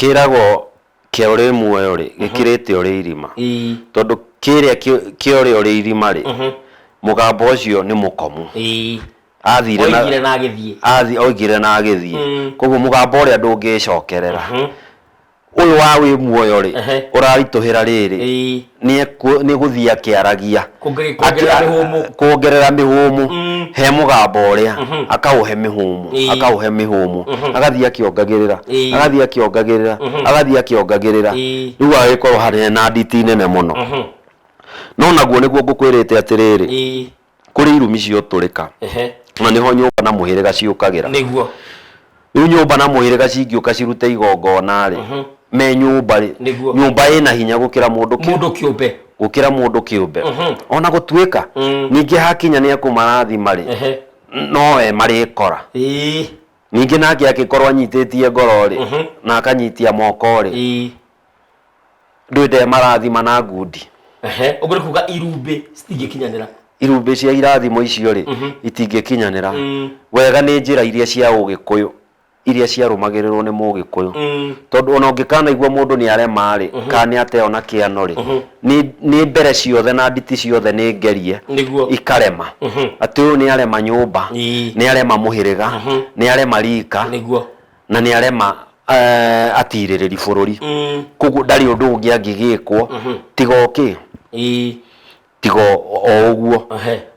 kiragwo kia uri muoyo ri gikirite uri irima tondu kiria kiore uri irima ri mugambo ucio ni mukomu athire na agithie oigire na agithie koguo mugambo uria ndungicokerera uyu wa wi muoyo ri urarituhira riri ni guthia kiaragia kuongerera mihumu he mugambo uria akauhe mihumu agathia kiongagirira agathia kiongagirira riu agikorwo hari na nditi nene muno no naguo niguo ngukwirite atiriri kuri irumi cio turika na niho nyumba na muhiriga ciukagira niguo riu nyumba na muhiriga cingiuka cirute igongona ri me nyumba ri nyumba ina hinya gukira mundu kiumbe ona gutuika ningi hakinya ni akumarathima ri no we marikora ningi nake akikorwa nyititie ngoro ri na akanyitia moko ri ndwite marathima na ngundi ugure kuga irumbe citingikinyanira irumbe cia irathimo icio ri itingikinyanira wega ni njira iria cia ugikuyu iria ciarumagirirwo ni mugikuyu tondu ona ungikana igwa mundu ni arema ri kana ateo na kiano ri ni mbere ciothe na nditi ciothe ni ngerie ikarema ati uyu ni arema nyumba ni arema muhiriga ni arema rika na ni arema atiririri bururi kugu ndari undu ungi angigikwo tigo o uguo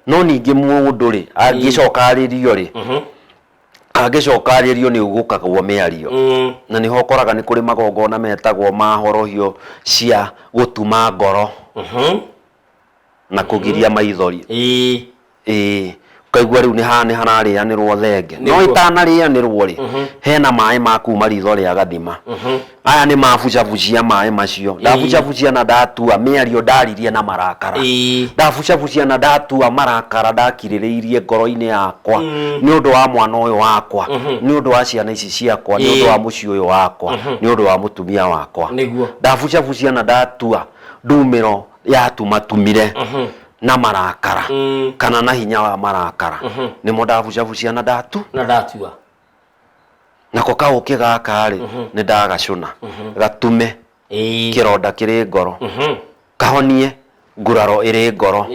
no ningi mundu ri angicokarĩrio ri angicokarĩrio ni ugukagwo miario na niho koraga ni kuri magongona metagwo mahorohio cia gutuma ngoro na kugiria maithori kaigua riu ni hanarĩanĩrwo thenge no itanarĩanĩrwo ri hena maĩ ma kuma ritho ria gathima aya ni mabucabucia maĩ macio ndabucabucia na ndatua miario ndaririe na marakara ndabucabucia na ndatua marakara ndakirĩrĩirie ngoro-inĩ yakwa ni undu wa mwana uyu wakwa ni undu wa ciana ici ciakwa ni undu wa muciĩ uyu wakwa ni undu wa mutumia wakwa ndabucabucia na ndatua ndumĩro yatumatumire na marakara kana na hinya wa marakara nimo ndabucabucia na ndatua nako kauki gaka ri ni ndagacuna gatume kironda kiri ngoro kahonie nguraro iri ngoro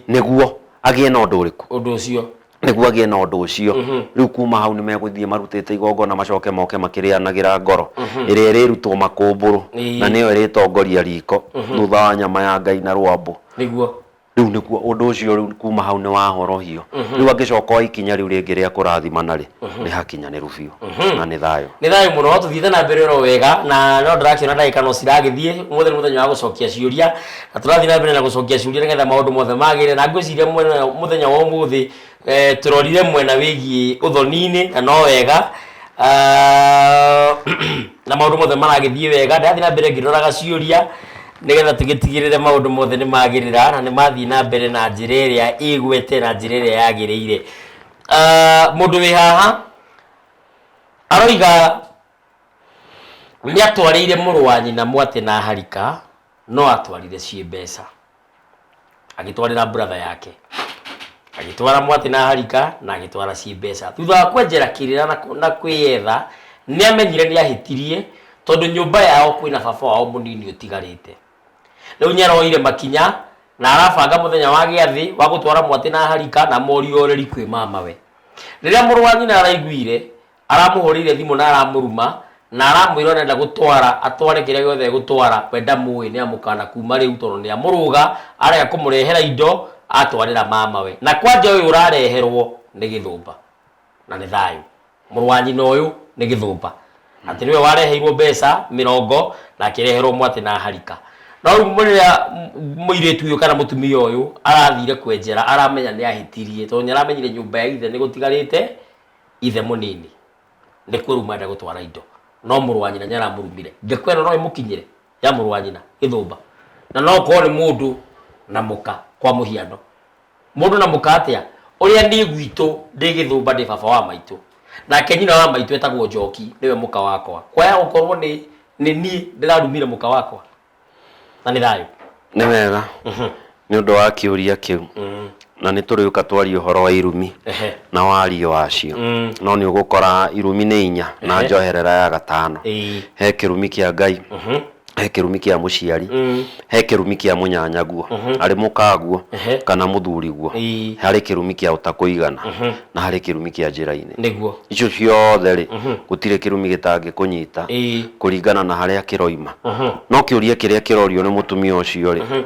niguo agie na undu uriku undu ucio niguo agie na undu ucio riu kuma hau ni meguthie marutite igongona macoke moke makirianagira ngoro iria irirutwo makumburu na niyo iritongoria riko thutha wa nyama ya Ngai na rwambu niguo riu nikuo undu ucio riu kuma hau ni wahorohio riu angicoka ikinya riu ringi ria kurathimana ri ni hakinyaniru biu na ni thayo muno tuthiite na mbere ro wega na no ndirakiona ndagika no ciragithie muthenya wa gucokia ciuria na turathie na mbere na gucokia ciuria nigetha maundu mothe magire na ngwiciria muthenya wa umuthi turorire mwena wigie uthoni-ini na no wega na maundu mothe maragithie wega ndathie na mbere ngiroraga ciuria nigetha tugitigirire maundu mothe ni magirira na ni mathii na mbere na njira iria igwete na njira iria yagiriire mundu wi haha aroiga ni atwarire muru wa nyina mwate na harika no atwarire cie mbeca agitwarira brother yake agitwara mwate na harika na agitwara cie mbeca thutha wa kwenjera kirira na kwiyetha ni amenyire ni ahitirie tondu nyumba yao kwina baba wao munini utigarite riu nyaroire makinya na arabanga muthenya wa giathi wa gutwara mwate na harika na morioreri kwi mamawe riria muru wa nyina araiguire aramuhurire thimu na aramuruma na aramwira nenda gutwara atware kiria giothe gutwara wenda muwi ni amukana kuma riu tondu ni amuruga aria kumurehera indo atwarira mamawe na kwanja uyu urareherwo ni githumba na ni thayu muru wa nyina uyu ni githumba ati niwe wareheirwo mbeca 40 na kireherwo mwate na harika no muria muiretu uyu kana mutumia uyu arathire kwenjera aramenya ni ahitirie to nyaramenyire nyumba ya ithe ni gutigarite ithe munini ni kuruma nda gutwara indo no muru wa nyina nyaramurumire ngekwera no imukinyire ya muru wa nyina githumba na no ko ni mundu na muka kwa muhiano mundu na muka atia uria ni gwitu ndi githumba ndi baba wa maitu na kenyina wa maitu etagwo Njoki niwe muka wakwa kwa ya ukorwo ni ni ndirarumire muka wakwa na ni thayo ni wega ni undu wa kiuria kiu na nĩ tũrĩ ũka twaria ũhoro wa irumi na wario wacio no nĩ ũgũkora irumi nĩ 4 na njoherera ya 5 he kĩrumi kĩa Ngai he kĩrumi kĩa mũciari he kĩrumi kĩa mũnyanyaguo harĩ mũkaguo kana mũthuriguo harĩ kĩrumi kĩa ũtakũigana na harĩ kĩrumi kĩa njĩra-inĩ nĩguo icio ciothe rĩ gũtirĩ kĩrumi gĩtangĩkũnyita kũringana na harĩa kĩroima no kĩũria kĩrĩa kĩrorio nĩ mũtumia ũcio rĩ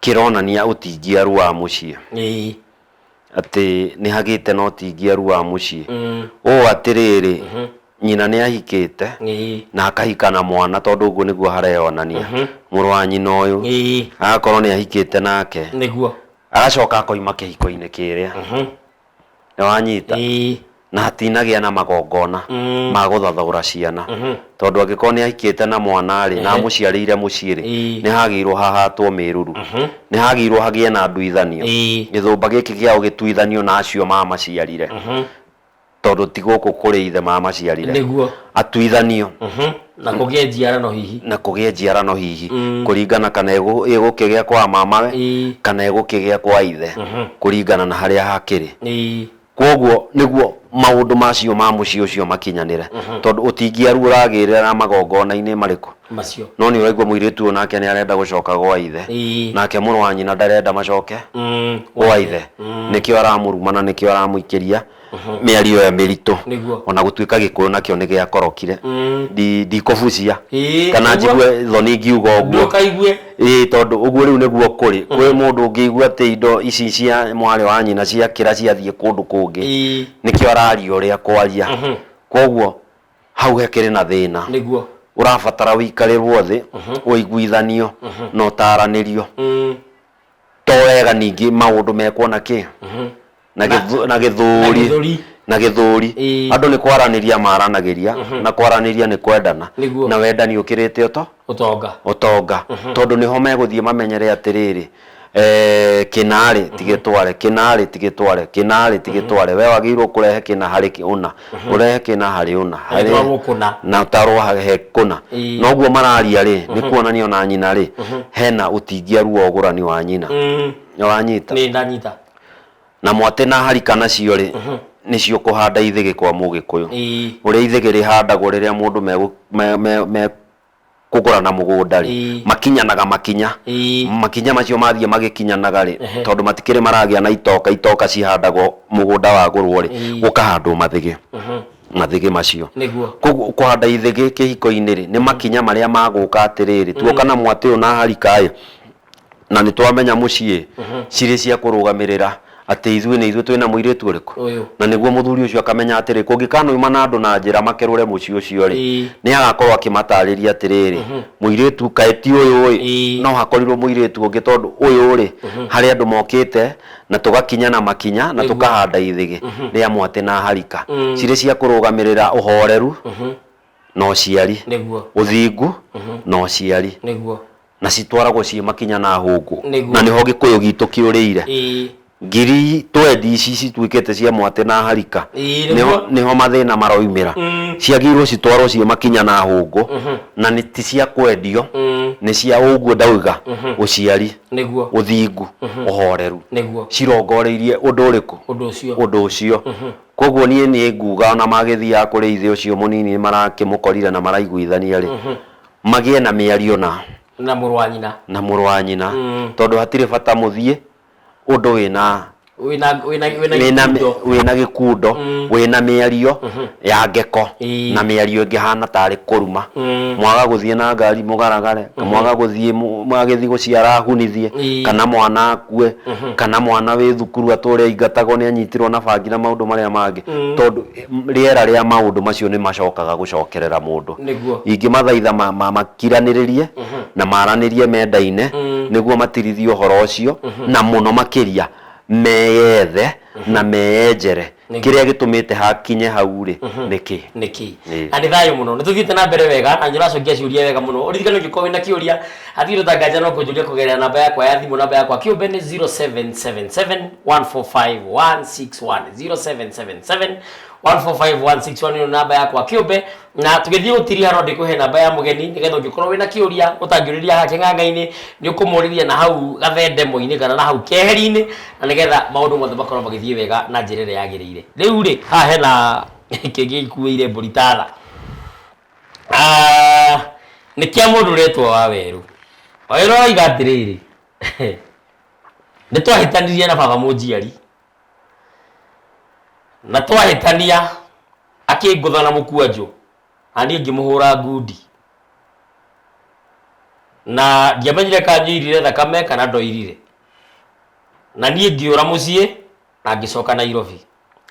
kĩronania ũtingiaru wa mũciĩ atĩ nĩ hagĩte no ũtingiaru wa mũciĩ ũũ atĩrĩrĩ nyina nĩ ahikĩte na akahika na mwana tondũ ũguo nĩguo hareyonania mũrũ wa nyina ũyũ agakorwo nĩ ahikĩte nake nĩguo agacoka akoima kĩhiko-inĩ kĩrĩa nĩ wanyita na hatinagĩa na magongona ma gũthathaũra ciana tondũ angĩkorwo nĩ ahikĩte na mwana rĩ na mũciarĩire mũciĩ rĩ nĩ hagĩirwo hahatwo mĩruru nĩ hagĩirwo hagĩe na nduithanio gĩthũmba gĩkĩ gĩa ũgĩtuithanio na acio mamaciarire tondũ ti gũkũ kũrĩ ithe mamaciarire nĩguo atuithanio na kũgĩe njiarano hihi kũringana kana ĩgũkĩgĩa kwa mamawe kana ĩgũkĩgĩa kwa ithe kũringana na harĩa hakĩrĩ koguo nĩguo maũndũ macio ma mũciĩ ũcio makinyanĩre tondũ ũtingiaru ũragĩrĩra na magongona-inĩ marĩkũ macio no nĩ ũraigua mũirĩtu ũyũ nake nĩ arenda gũcoka gwa ithe nake mũrũ wa nyina ndarenda macoke gwa ithe nĩkĩo aramũruma na nĩkĩo aramũikĩria mĩario ya mĩritũ ona gũtuĩka Gĩkũyũ nakĩo nĩ gĩakorokire ndikũbucia kana njigue thoni ngiuga ũguo tondũ ũguo rĩu nĩguo kũrĩ kwĩ mũndũ ũngĩigua atĩ indo ici cia mwarĩ wa nyina ciakĩra ciathiĩ kũndũ kũngĩ nĩkĩo araria ũrĩa kwaria koguo hau hekĩrĩ na thĩna ũrabatara ũikarĩrwo thĩ ũiguithanio na ũtaranĩrio to wega ningĩ maũndũ mekwo na kĩ na gĩthũri andũ nĩ kwaranĩria maranagĩria na kwaranĩria nĩ kwendana na wendani ũkĩrĩte ũtonga tondũ nĩho megũthiĩ mamenyere atĩrĩrĩ kĩnarĩ tigĩtware we wagĩrĩirwo kũrehe kĩna harĩ ũna ũrehe kĩna harĩ ũna na ũtarwo he kũna noguo mararia rĩ nĩ kuonania ona nyina rĩ hena ũtingiaru wa ũgũrani wa nyina nĩ wanyita na mwate na harika nacio rĩ nĩcio kũhanda ithĩgĩ kwa Mũgĩkũyũ ũrĩa ithĩgĩ rĩhandagwo rĩrĩa mũndũ kũgũra na mũgũnda rĩ makinyanaga makinya macio mathiĩ magĩkinyanaga rĩ tondũ matikĩrĩ maragĩa na itoka cihandagwo mũgũnda wa gũrwo rĩ gũkahandwo mathĩgĩ macio kũhanda ithĩgĩ kĩhiko-inĩ rĩ nĩ makinya marĩa magũka atĩrĩrĩ tuoka na mwate ũyũ na harika na nĩ twamenya mũciĩ cirĩ cia kũrũgamĩrĩra atĩ ithuĩ twĩna mũirĩtu ũrĩkũ na nĩguo mũthuri ũcio akamenya atĩrĩ kũngĩkanoima na andũ na njĩra makerũre mũciĩ ũcio rĩ nĩ agakorwo akĩmatarĩria atĩrĩrĩ mũirĩtu kaĩ ti ũyũ no hakorirwo mũirĩtu ũngĩ tondũ ũyũ rĩ harĩ andũ mokĩte na tũgakinya na makinya na tũkahanda ithĩgĩ rĩa mwate na harika cirĩ cia kũrũgamĩrĩra ũhoreru na ũciari ũthingu na ũciari na citwaragwo ciĩ makinya na hũngũ na nĩho Gĩkũyũ gitũ kĩũrĩire ngiri twendi ici cituĩkĩte cia mwate na harika nĩho mathĩna maroimĩra ciagĩrĩirwo citwarwo ciĩ makinya na hũngũ na ti cia kwendio nĩ cia ũguo ndauga ũciari ũthingu ũhoreru cirongoreirie ũndũ ũrĩkũ ũndũ ũcio koguo niĩ nĩ nguga ona magĩthiaga kũrĩ ithe ũcio mũnini marakĩmũkorire na maraiguithania rĩ magĩe na mĩario na mũrũ wa nyina tondũ hatirĩ bata mũthiĩ ũndũ wĩna gĩkundo wĩna mĩario ya ngeko na mĩario ĩngĩhana tarĩ kũruma mwaga gũthiĩ na ngari mũgaragare mwaga gũthiĩ mwagĩthiĩ gũciara hunithie kana mwana akue kana mwana wĩ thukuru atũre aingatagwo nĩ anyitirwo na bangi na maũndũ marĩa mangĩ tondũ rĩera rĩa maũndũ macio nĩ macokaga gũcokerera mũndũ ingĩmathaitha makiranĩrĩrie na maranĩrie menda-inĩ nĩguo matirithie ũhoro ũcio na mũno makĩria meyethe na meenjere kiria gitumite hakinye hau ri niki ani thayo muno nituthiite na mbere wega na njira cokia ciuria wega muno uririkane ngiko wina kiuria athiru tanganja no kunjuria kugeria namba yakwa ya thimu namba yakwa kiumbe ni 0777145161 0777145161 ni namba yakwa kiumbe na tugithii utiria haro ndikuhe namba ya mugeni nigetha ungikorwo wina kiuria utangiriria hake ng'ang'a-ini ni ukumuriria na hau gathende mo-ini kana na hau keheri-ini na nigetha maundu mothe makorwo magithii wega na njira ĩrĩa yagĩrĩire riu ri haha hena kĩngĩ ikuĩire mbũri tatha nĩ kĩa mũndũ ũretwo Waweru oiga atĩrĩrĩ nĩ twahĩtanirie na baba mũnjiari na twahĩtania akĩngũtha na mũkwanjũ na niĩ ngĩmũhũra ngundi na ndiamenyire kana njoirire thakame kana ndoirire na niĩ ngĩũra mũciĩ na ngĩcoka Nairobi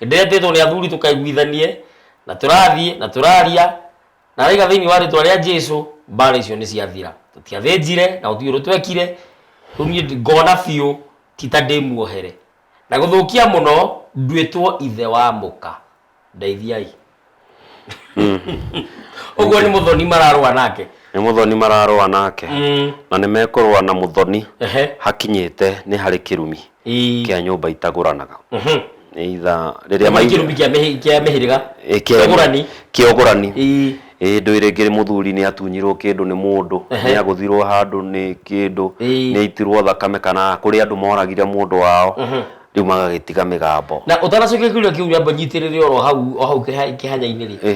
ndĩretĩtwo nĩ athuri tũkaiguithanie na tũrathiĩ na tũraria na raiga thĩinĩ wa rĩtwa rĩa Jesũ mbara icio nĩ ciathira tũtiathĩnjire na gũtirĩ ũndũ twekire rĩu niĩ ngona biũ tita ndĩmuohere na gũthũkia mũno nduĩtwo ithe wa mũka ndeithiai ũguo nĩ mũthoni mararũa nake nĩ mũthoni mararũa nake na nĩ mekũrũa na mũthoni hakinyĩte nĩ harĩ kĩrumi kĩa nyũmba itagũranaga either rĩrĩa kĩrumi kĩa mĩhĩrĩga kĩogũrani ndũire ngĩrĩ mũthuri nĩ atunyirwo kĩndũ nĩ mũndũ nĩ agũthirwo handũ nĩ kĩndũ nĩ aitirwo thakame kana kũrĩ andũ moragire mũndũ wao rĩu magagĩtiga mĩgambo na ũtanacokia kĩũria kĩu nyamba nyitĩrĩre oro hau kĩhanya-inĩ rĩ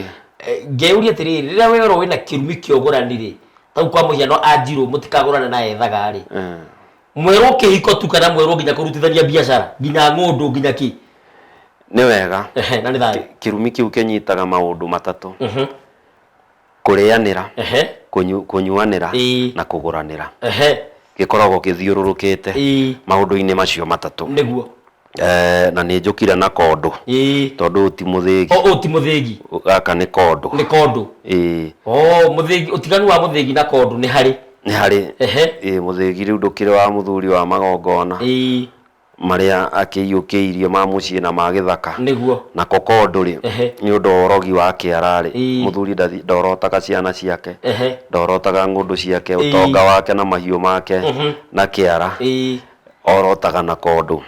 ngeuria atĩrĩrĩ rĩrĩa werwo wĩna kĩrumi kĩogũrani rĩ tau kwa mũhiano Anjirũ mũtikagũrane na ethaga rĩ mwerwo kĩhiko tu kana mwerwo nginya kũrutithania biacara nginya ng'ũndũ nginya kĩ nĩ wega na nĩ thayũ kĩrumi kĩu kĩnyitaga maũndũ matatũ kũrĩanĩra kũnyuanĩra na kũgũranĩra gĩkoragwo gĩthiũrũrũkĩte maũndũ-inĩ macio matatũ nĩguo na nĩ njũkire na kondo tondũ ti mũthĩgi gaka nĩ kondo mũthĩgi ũtiganu wa mũthĩgi na kondo nĩ harĩ mũthĩgi rĩu ndũkĩrĩ wa mũthuri wa magongona marĩa akĩiyũkĩirio ma mũciĩ na ma gĩthaka na kondo rĩ nĩ ũndũ wa ũrogi wa kĩara rĩ mũthuri ndorotaga ciana ciake ndorotaga ng'ũndũ ciake ũtonga wake na mahiũ make na kĩara orotaga na kondo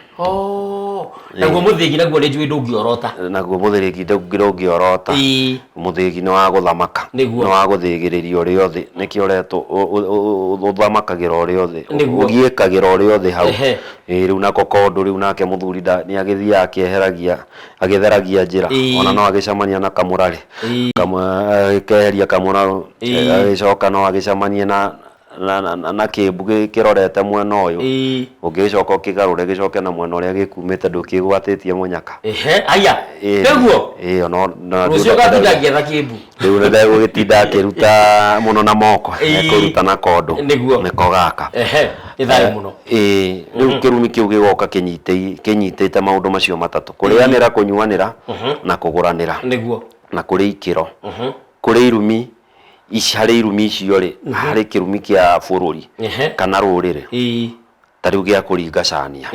naguo mũthĩgi naguo nĩ njũĩ ndũngĩorota naguo mũthĩgi ndũngĩorota mũthĩgi nĩ wa gũthamaka nĩ wa gũthĩgĩrĩria ũrĩa othe nĩkĩo ũretwo ũthamakagĩra ũrĩa othe ũgiĩkagĩra ũrĩa othe hau rĩu nako kondo rĩu nake mũthuri nĩ agĩthiaga agĩtheragia njĩra ona no agĩcemania na kamũrarĩ keheria kamũrarũ agĩcoka no agĩcemanie na kĩmbu kĩrorete mwena ũyũ ũngĩcoka ũkĩgarũre gĩcoke na mwena ũrĩa gĩkumĩte ndũkĩgwatĩtie mũnyaka aya nĩguo rũcio gatinda ngĩetha kĩmbu rĩu ndegũgĩtinda akĩruta mũno na moko ekũruta na kondo nĩko gaka ĩthayũ mũno rĩu kĩrumi kĩu gĩgoka kĩnyitĩte maũndũ macio matatũ kũrĩanĩra kũnyuanĩra na kũgũranĩra na kũrĩ ikĩro kũrĩ irumi harĩ irumi icio rĩ harĩ kĩrumi kĩa bũrũri kana rũrĩrĩ ta rĩu gĩa kũringa cania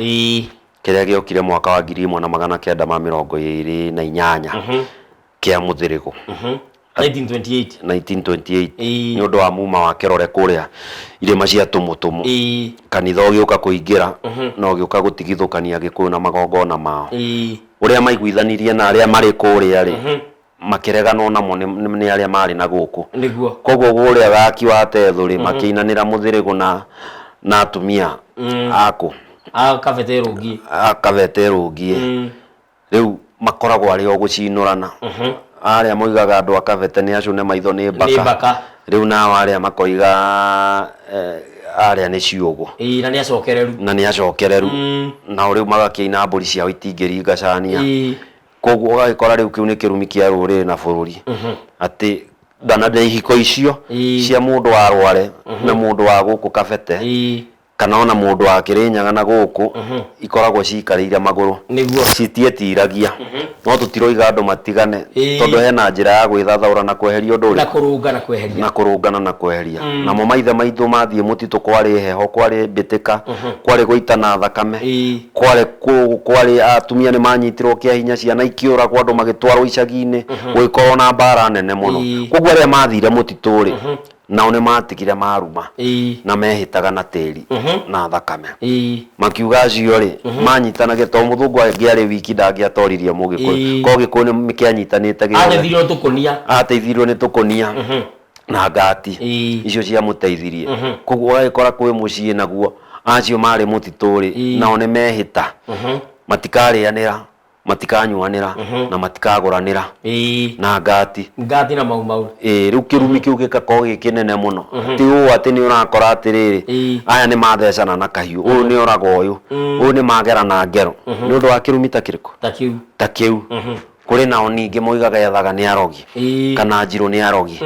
kĩrĩa gĩokire mwaka wa 1928 kĩa mũthĩrĩgũ 1928 nĩ ũndũ wa muma wa kĩrore kũrĩa irĩma cia tũmũtũmũ kanitha ũgĩũka kũingĩra na ũgĩũka gũtigithũkania Gĩkũyũ na magongona mao ũrĩa maiguithanirie na arĩa marĩ kũrĩa rĩ makĩreganwo namo nĩ arĩa marĩ na gũkũ koguo ũrĩa waki wa tethũ rĩ makĩinanĩra mũthĩrĩgũ na atumia akũ akabete rũngiĩ rĩu makoragwo arĩ o gũcinũrana arĩa moigaga andũ akabete nĩ acũne maitho nĩ mbaka rĩu nao arĩa makoiga arĩa nĩ ciũgũ na nĩ acokereru nao rĩu magakĩina mbũri ciao itingĩringa cania koguo ũgagĩkora rĩu kĩu nĩ kĩrumi kĩa rũrĩrĩ na bũrũri atĩ ndana na ihiko icio cia mũndũ wa rware na mũndũ wa gũkũ kabete kana ona mundu wa Kirinyaga na guku ikoragwo cikarĩire maguru citietiragia no tutiroiga andu matigane tondu hena njira ya gwithathaura na kweheria undu na kurungana na kweheria namo maithe maithu mathie mutitu kwari heho kwari mbitika kwari guitana thakame kwari atumia ni manyitirwo kia hinya ciana ikiura kwa andu magitwarwo icagi-ini guikorwo na mbara nene muno koguo aria mathire mutitu ri nao ni matigire maruma na mehitaga na tiri na thakame makiuga acio ri manyitanage to muthungu angiari wiki ndangiatoririe mugikuyu ko gikuyu ni mikianyitanite ateithirwo ni tukonia na ngati icio cia muteithirie koguo agikora kwi mucii naguo acio mari mutitu ri nao ni mehita matikarianira matikanyuanira na matikaguranira na ngati na mau riu kirumi kiu gikakorwo gikinene muno ti u ati ni urakora atiriri aya ni mathecana na kahiu uyu ni oraga uyu uyu ni magera na ngero ni undu wa kirumi ta kiriku ta kiu kuri nao ningi moigaga yathaga ni arogi kana njiru ni arogi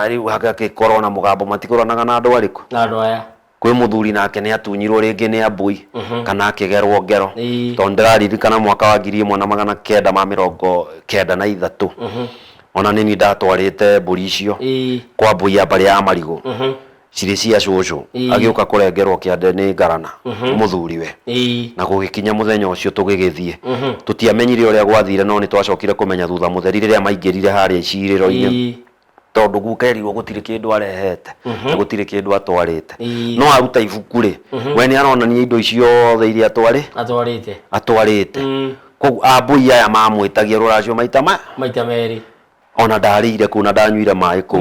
riu hagagikorwo na mugambo matikuranaga na andu ariku aya kwi muthuri nake ni atunyirwo ringi ni ambui kana akigerwo ngero tondu ndiraririkana mwaka wa 1993 ona nini ndatwarite mburi icio kwa mbui ya mbari ya marigu ciri cia cucu agiuka kurengerwo kiande ni ngarana muthuriwe na gugikinya muthenya ucio tugigithie tutiamenyire uria gwathire no ni twacokire kumenya thutha mutheri riria maingirire haria iciriro-ini tondu gukerirwo gutire kindu arehete na gutire kindu atwarite no aruta ibuku ri we ni aronania indo icio the iria atwarite koguo ambui aya mamwitagia ruracio maita meri ona ndarĩire kũ na ndanyuire maĩ kũ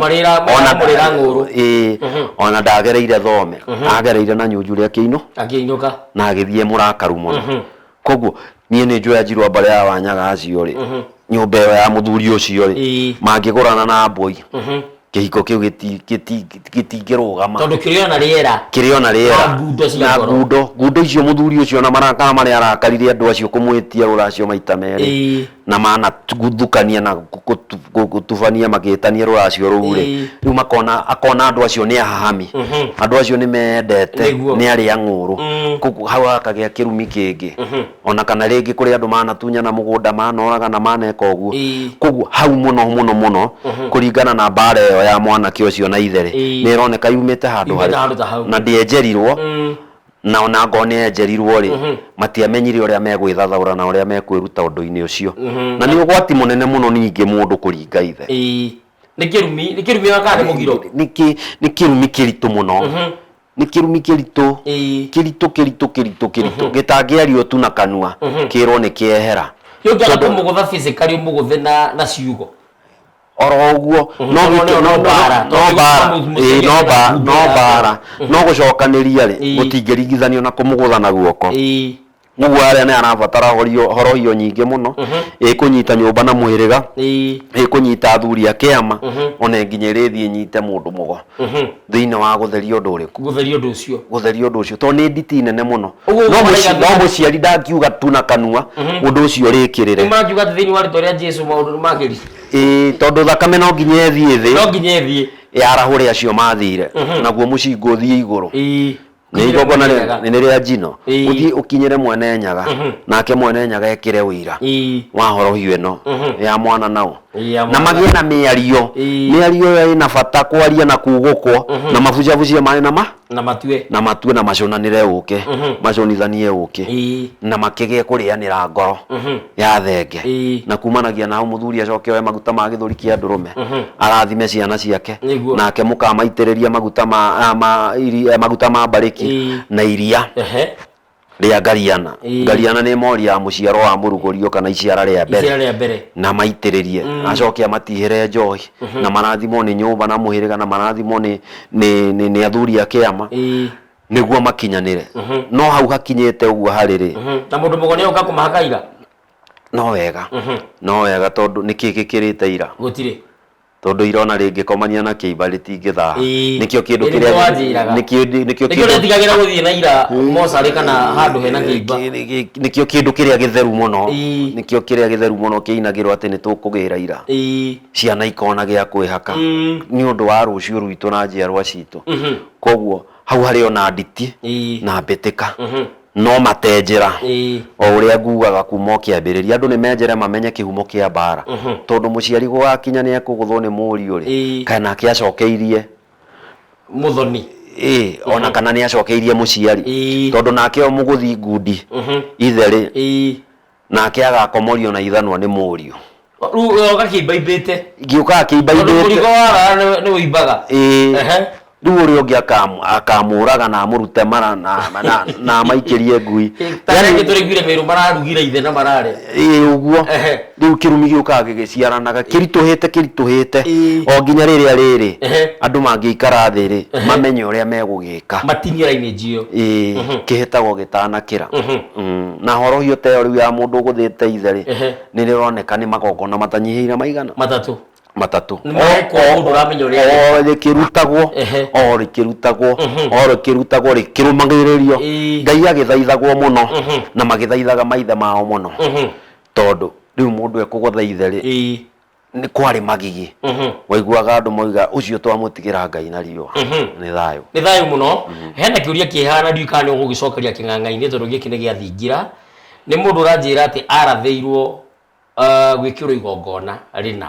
ona ndagereire thome agereire na nyunju ria akĩinũka na agĩthiĩ mũrakaru mũno koguo niĩ nĩ njoya njirwa mbare ya Wanyaga acio rĩ nyũmba ĩyo ya mũthuri ũcio rĩ mangĩgũrana na mbũi kĩhiko kĩu gĩtingĩrũgama tondũ kĩrĩ ona rĩera na ngundo icio mũthuri ũcio na marakara marĩa arakarire andũ acio kũmwĩtia rũracio maita merĩ na manathukania na gũtubania magĩtania rũracio rũu rĩ rĩu akona andũ acio nĩ ahahami andũ acio nĩ mendete nĩ arĩa ng'ũrũ koguo hau akagĩa kĩrumi kĩngĩ ona kana rĩngĩ kũrĩ andũ manatunyana mũgũnda manoraga na maneka ũguo koguo hau mũno kũringana na mbara ĩyo ya mwanake ũcio na ithe rĩ nĩ ĩroneka yumĩte handũ harĩ na ndĩenjerirwo na ona ngo nĩ enjerirwo rĩ matiamenyire ũrĩa megwĩthathaũra na ũrĩa mekwĩruta ũndũ-inĩ ũcio na nĩ ũgwati mũnene mũno ningĩ mũndũ kũringa ithe nĩ kĩrumi wakana nĩ mũgiro nĩ kĩrumi kĩritũ mũno nĩ kĩrumi kĩritũ gĩtangĩario tu na kanua kĩrwo nĩ kĩehera yũngĩaga kũmũgũtha physically ũmũgũthe na ciugo oro uguo no gucokanĩria rĩ gũtingĩringithanio na kũmũgũtha na guoko Ngugu aria ni arabatara horohio nyingĩ mũno ĩkũnyita nyũmba na mwĩrĩga ĩkũnyita athuri a kĩama ona nginya ĩrĩthiĩ nyite mũndũ mũgo thĩinĩ wa gũtheria ũndũ ũrĩkũ gũtheria ũndũ ũcio tondũ nĩ nditi nene mũno no mũciari ndakiuga tu na kanua ũndũ ũcio rĩkĩrĩre tondũ thakame no nginya ĩthiĩ yarahũre acio mathire naguo mũcingo ũthiĩ igũrũ nĩ igongona nĩ rĩa njino ũthiĩ ũkinyĩre Mwene Nyaga nake Mwene Nyaga ekĩre ũira wa horohio ĩno ya mwana nao na magĩe na mĩario ĩyo ĩna bata kwaria na kugũkwo na mabucabucie maĩ na matue na maconanĩre ũke maconithanie ũke na makĩgĩe kũrĩanĩra ngoro ya thenge na kumanagia na mũthuri acoke oe maguta ma gĩthũri kĩa ndũrũme arathime ciana ciake nake mũkamaitĩrĩria maguta ma mbarĩki na iria rĩa ngariana nĩ mori ya mũciaro wa mũrugũrio kana iciara rĩa mbere na maitĩrĩrie acoke amatihĩre njohi na marathimwo nĩ nyũmba na mũhĩrĩga na marathimwo nĩ athuri a kĩama nĩguo makinyanĩre no hau hakinyĩte ũguo harĩ na mũndũ mũgo nĩ ũka kũmahaka ira no wega tondũ nĩkĩ gĩkĩrĩte ira gũtirĩ tondu irona ringi komania na kiiba ritingitha nikio kindu kiria nikio tigagira guthie na ira mosari kana handu hena kiiba nikio kindu kiria githeru muno kiinagirwo ati ni tukugira ira ciana ikona gia kwihaka ni undu wa rucio rwitu na njiarwa citu koguo hau hari ona nditi na mbitika no matenjera o uria ngugaga kuma kiambiriria andu ni menjere mamenye kihumo kia bara tondu muciari gwakinya ni akuguthwo ni muriu ri kana kiacokeirie muthoni ona kana ni acokeirie muciari tondu nake o muguthi ngundi itheri nake agakomorio na ithanwa ni muriu riu gakimbaibite ngiuka akimbaibite murigo wara ni uimbaga riu uri ungi akamuraga na amurute mara na maikirie ngui yani turigire miru mararugire ithe na marare uguo riu kirumi giukaga gigiciaranaga kirituhite o nginya riri andu mangiikara thiri mamenye uria megugika matingira-ini njio kihitagwo gitanakira na horo hiyo te riu ya mundu guthite ithe ni rironeka ni magongona matanyihiire maigana matatu o rikirutagwo rikirumagiririo Ngai agithaithagwo muno na magithaithaga maithe mao muno tondu riu mundu ekugotha itheri ni kwari magigi waiguaga andu moiga ucio twamutigira Ngai na riua ni thayu muno hena kiuria kihana ndiukani ugugicokeria king'ang'a-ini tondu giki ni giathingira ni mundu uranjira ati arathiirwo gwikirwo igongona rina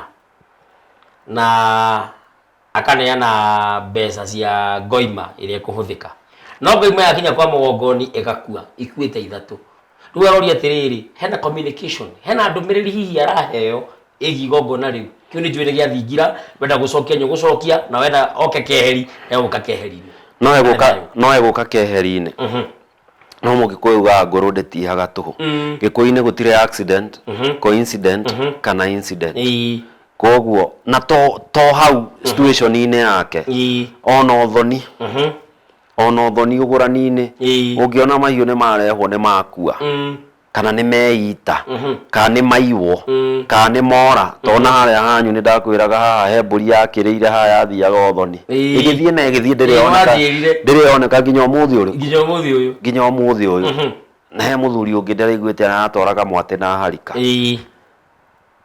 na akaneana mbeca cia ngoima iria kuhuthika no ngoima yakinya kwa mugongoni igakua ikuite ithatu riu aroria atiriri hena communication hena ndumiriri hihi araheo igi gongona riu kiu ni njwire giathingira wenda gucokia nyugucokia na wenda oke keheri eguka keheri-ini no eguka keheri-ini no mugikuyu ga nguru ndetihaga tuhu gikuyu-ini gutire accident coincident kana incident koguo na to hau situation-ini yake ona uthoni ugurani-ini ungiona mahiu ni marehwo ni makua kana ni meita kana ni maiwo kana ni mora tona haria hanyu ni ndakwiraga haha he mburi yakiriire haha yathiaga uthoni igithie na igithie ndirioneka nginya umuthi uyu na he muthuri ungi ndiraiguite aratoraga mwate na harika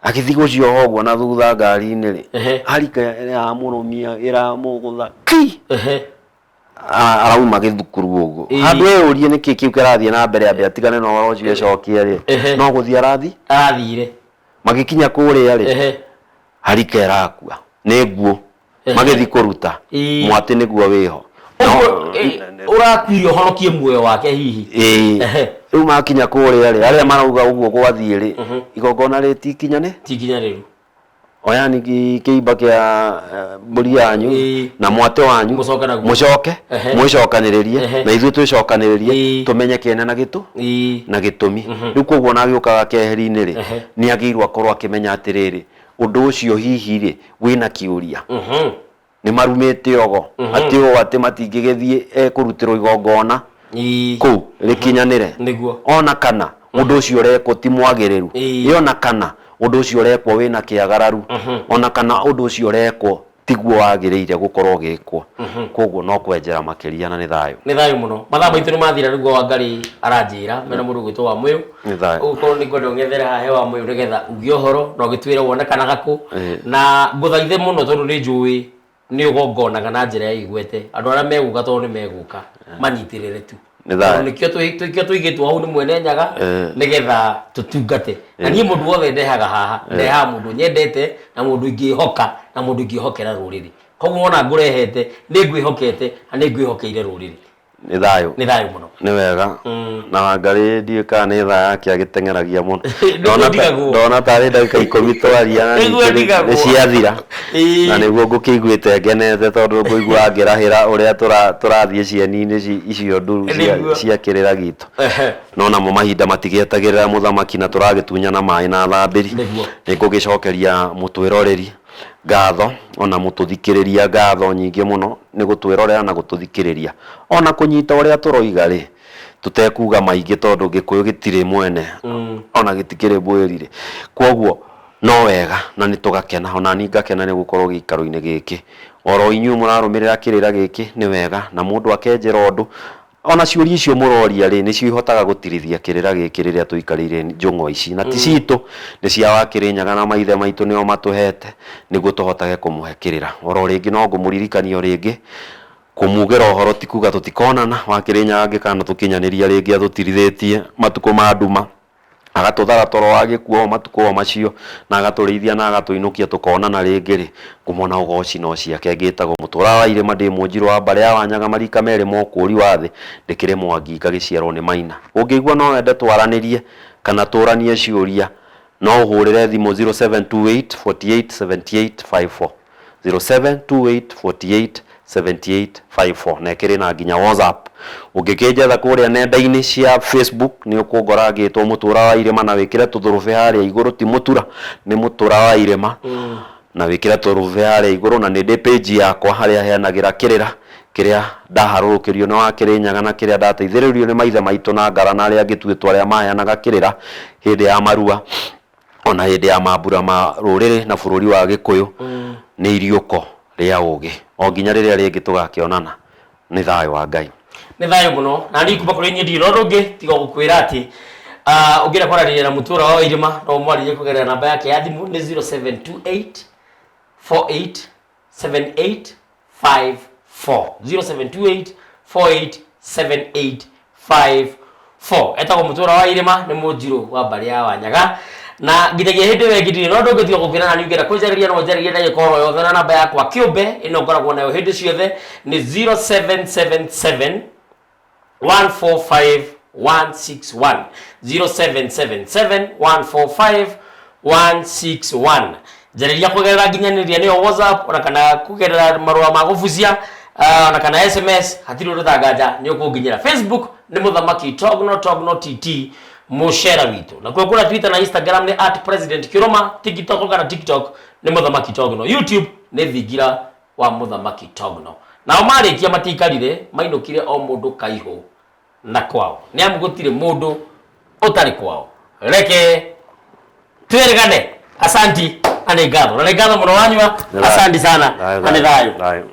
akithi gucio hoguo na thutha ngari-ini ri harika ya murumia iramugutha arauma githukuru uguo handu eyurie niki kiu kirathie na mbere ambe atigane na uhoro ucio ecokie ri no guthie arathire magikinya kuria ri harika irakua ni nguo magithi kuruta mwati niguo wiho urakwire honokie muoyo wake hihi riu makinya kuria ri aria marauga uguo gwathie ri igongona ri tikinyane riu oyani kiimba kia mburi yanyu na mwate wanyu mucoke mwicokaniririe na ithuĩ twicokaniririe tumenye kiene na gitumi riu koguo na giukaga keheri-ini ri ni agirwo akorwo akimenya atiriri undu ucio hihi ri wina kiuria ni marumite ogo ati o ati matingigithie kurutirwo igongona ku rikinyanire ona kana undu ucio ureko ti mwagiriru yona kana undu ucio urekwo wina kiagararu ona kana undu ucio urekwo tiguo wagiriire gukorwo gikwo koguo no kwenjera makiria na ni thayu muno mathaa maitu ni mathira riu Wangari aranjira mena mundu gwitwo wa Muyu ukorwo ni ngwenda ung'ethere hahe wa Muyu nigetha ugie uhoro no gitwire wonekanaga ku na nguthaithe muno tondu ni njui ni ugongonaga na njira ya igwete andu aria meguka tondu ni meguka manyitirire tu nikio tuigitwo hau ni mwene nyaga nigetha tutungate na nie mundu wothe ndehaga haha ndeha mundu nyendete na mundu ingihoka na mundu ingihokera ruriri koguo ona ngurehete ni ngwihokete na ni ngwihokeire ruriri ni thayu muno ni wega na Wangari ndiika ni tha yake agiteng'eragia muno ndona tari ndagika 10 twaria na ni ciathira na niguo ngukiguite ngenete tondu nguigua ngirahira uria turathie cieni-ini icio nduru cia kirira gitu no namo mahinda matigetagirira muthamaki na turagitunyana mai na thambiri ni ngugicokeria mutwiroreri ngatho ona mututhikiriria ngatho nyingi muno ni gutwirorera na gututhikiriria ona kunyita uria turoiga ri tutekuga maingi tondu gikuyu gitire mwene ona gitikire bwirire koguo no wega na ni tugakena ona ni ngakena ni gukorwo gikaro-ini giki oro inyu murarumirira kirira giki ni wega na mundu akenjera undu ona ciuria icio muroria ri ni cio ihotaga gutirithia kirira giki riria tuikarire njung'o ici na ti citu ni cia Wakirinyaga na maithe maitu nio matuhete niguo tuhotage kumuhe kirira oro ringi no ngumuririkania ringi kumugera uhoro tikuga tutikonana wakirinya angikana tukinyaniria ringi atutirithetie matuko ma nduma agatuthara toro wage kuo matuko macio na agaturithia na agatuinukia tukonana ringi ri ngumona ugoci no ciake ngitagwo Mutura wa Irima ndi Munjiru wa Mbare ya Wanyaga marika mere mokuri wathe ndikire Mwangi ngagiciarwo ni Maina ungigua no wende twaranirie kana turanie ciuria no uhurire thimu 0728 48 78 54 0728 48 7854 nekire na nginya WhatsApp ungikinjetha kuria nenda-ini cia Facebook ni ukungora ngitwo Mutura wa Irima na wikire tuthurufe haria iguru ti Mutura ni Mutura wa Irima na wikire tuthurufe haria iguru na ni page yakwa haria heanagira kirira kiria ndaharukirio no Kirinyaga na kiria ndateithiririo ni maithe maitu na ngara na aria ngituitwo aria maheanaga kirira hindi ya marua ona hindi ya mambura ma ruriri na bururi wa Gikuyu ni iriuko ria ugi o nginya riria ringi tugakionana ni thayo wa Ngai ni thayo muno na ndi kuba kuri nyindi ro rungi tiga gukwira ati ugira kwararia na Mutura wa Irima no mwaririe kugerera namba yake ya thimu ni 0728 48 78 54 0728 48 78 54 etagwo Mutura wa Irima ni Munjiru wa Mbare ya Wanyaga na nginyagia hindi we ngithiri no ndungithio gukira na niungera kujariria no njaririe na gikoro yothe na namba yakwa kiumbe ino ngoragwo nayo hindi ciothe ni 0777 145 161 0777 145 161 njariria kugerera nginyaniria ni WhatsApp ona kana kugerera marua ma gubucia ona kana SMS hatiri ruthagaja ni ukunginyira Facebook ni Muthamaki Togno TT mushera witu na kwa kuna Twitter na Instagram ni @president_kiroma TikTok kana TikTok ni Muthamaki Togno YouTube ni Thigira wa Muthamaki Togno na omarikia matikarire mainukire o mundu kaihu na kwao ni amugutire mundu utari kwao reke twerigane asanti ane gatho muno wanywa asanti sana ane thayo